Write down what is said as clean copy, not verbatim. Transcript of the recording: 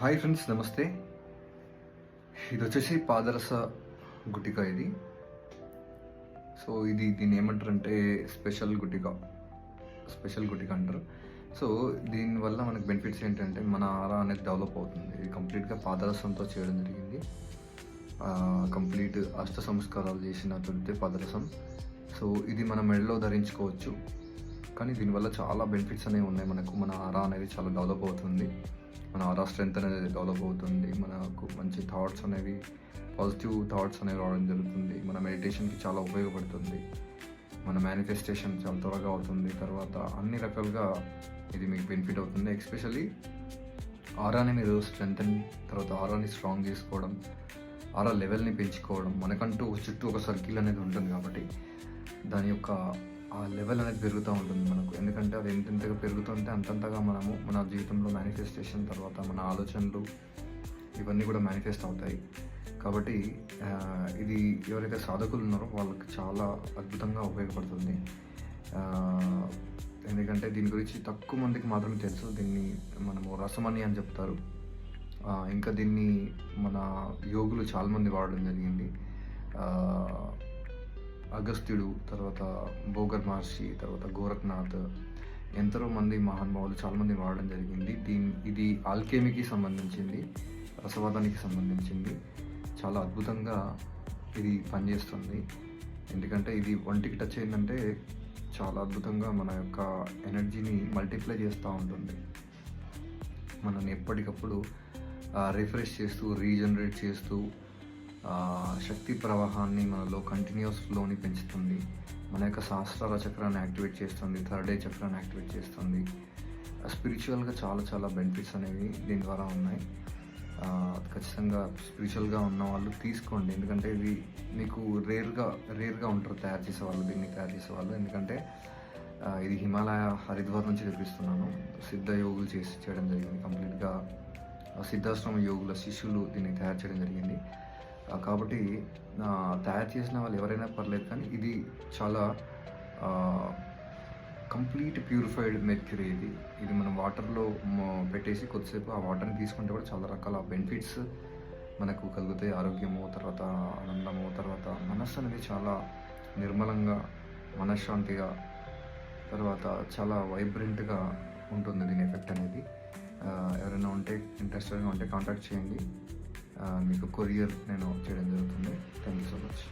Hi friends, నమస్తే. ఇది వచ్చేసి పాదరస గుటిక ఇది. సో దీన్ని ఏమంటారంటే స్పెషల్ గుటిక అంటారు. సో దీనివల్ల మనకు బెనిఫిట్స్ ఏంటంటే మన ఆరా అనేది డెవలప్ అవుతుంది. ఇది కంప్లీట్గా పాదరసంతో చేయడం జరిగింది. కంప్లీట్ అష్ట సంస్కారాలు చేసినటువంటి పాదరసం. సో ఇది మన మెడలో ధరించుకోవచ్చు. కానీ దీనివల్ల చాలా బెనిఫిట్స్ అనేవి ఉన్నాయి. మన ఆరా అనేది చాలా డెవలప్ అవుతుంది. మన ఆరా స్ట్రెంత్ అనేది డెవలప్ అవుతుంది. మనకు మంచి థాట్స్ అనేవి, పాజిటివ్ థాట్స్ అనేవి రావడం జరుగుతుంది. మన మెడిటేషన్కి చాలా ఉపయోగపడుతుంది. మన మేనిఫెస్టేషన్ చాలా త్వరగా అవుతుంది. తర్వాత అన్ని రకాలుగా ఇది మీకు బెనిఫిట్ అవుతుంది. ఎస్పెషల్లీ ఆరాని మీరు స్ట్రెంగ్తన్, తర్వాత ఆరాని స్ట్రాంగ్ చేసుకోవడం, ఆరా లెవెల్ని పెంచుకోవడం. మనకంటూ చుట్టూ ఒక సర్కిల్ అనేది ఉంటుంది కాబట్టి దాని యొక్క ఆ లెవెల్ అనేది పెరుగుతూ ఉంటుంది మనకు. ఎందుకంటే అది ఎంతెంతగా పెరుగుతుంటే అంతంతగా మనము మన జీవితంలో మేనిఫెస్టేషన్, తర్వాత మన ఆలోచనలు ఇవన్నీ కూడా మేనిఫెస్ట్ అవుతాయి. కాబట్టి ఇది ఎవరైతే సాధకులు ఉన్నారో వాళ్ళకి చాలా అద్భుతంగా ఉపయోగపడుతుంది. ఎందుకంటే దీని గురించి తక్కువ మందికి మాత్రమే తెలుసు. దీన్ని మనము రసమని అని చెప్తారు. ఇంకా దీన్ని మన యోగులు చాలామంది వాడడం జరిగింది. అగస్త్యుడు, తర్వాత భోగర్ మహర్షి, తర్వాత గోరఖ్నాథ్, ఎంతో మంది మహానుభావులు చాలామంది వాడడం జరిగింది. ఇది ఆల్కెమీకి సంబంధించింది, రసవాదానికి సంబంధించింది. చాలా అద్భుతంగా ఇది పనిచేస్తుంది. ఎందుకంటే ఇది ఒంటికి టచ్ అయిందంటే చాలా అద్భుతంగా మన యొక్క ఎనర్జీని మల్టిప్లై చేస్తూ ఉంటుంది. మనల్ని ఎప్పటికప్పుడు రిఫ్రెష్ చేస్తూ, రీజనరేట్ చేస్తూ, శక్తి ప్రవాహాన్ని మనలో కంటిన్యూస్ ఫ్లోని పెంచుతుంది. మన యొక్క సహస్రార చక్రాన్ని యాక్టివేట్ చేస్తుంది, థర్డ్ ఐ చక్రాన్ని యాక్టివేట్ చేస్తుంది. స్పిరిచువల్గా చాలా చాలా బెనిఫిట్స్ అనేవి దీని ద్వారా ఉన్నాయి. ఖచ్చితంగా స్పిరిచువల్గా ఉన్న వాళ్ళు తీసుకోండి. ఎందుకంటే ఇది మీకు రేర్గా ఉంటారు దీన్ని తయారు చేసేవాళ్ళు. ఎందుకంటే ఇది హిమాలయ, హరిద్వార్ నుంచి తెప్పిస్తున్నాను. సిద్ధ యోగులు చేయడం జరిగింది. కంప్లీట్గా సిద్ధాశ్రమ యోగుల శిష్యులు దీన్ని తయారు చేయడం జరిగింది. కాబట్టి తయారు చేసిన వాళ్ళు ఎవరైనా పర్లేదు, కానీ ఇది చాలా కంప్లీట్ ప్యూరిఫైడ్ మెర్క్యూరీ. ఇది మనం వాటర్లో పెట్టేసి కొద్దిసేపు ఆ వాటర్ని తీసుకుంటే కూడా చాలా రకాల బెనిఫిట్స్ మనకు కలుగుతాయి. ఆరోగ్యము, తర్వాత ఆనందము, తర్వాత మనస్సు అనేది చాలా నిర్మలంగా, మనశ్శాంతిగా, తర్వాత చాలా వైబ్రెంట్గా ఉంటుంది దీని ఎఫెక్ట్ అనేది. ఎవరైనా ఇంట్రెస్టెడ్గా ఉంటే కాంటాక్ట్ చేయండి. మీకు కొరియర్ నేను చేయడం జరుగుతుంది. Thank you so much.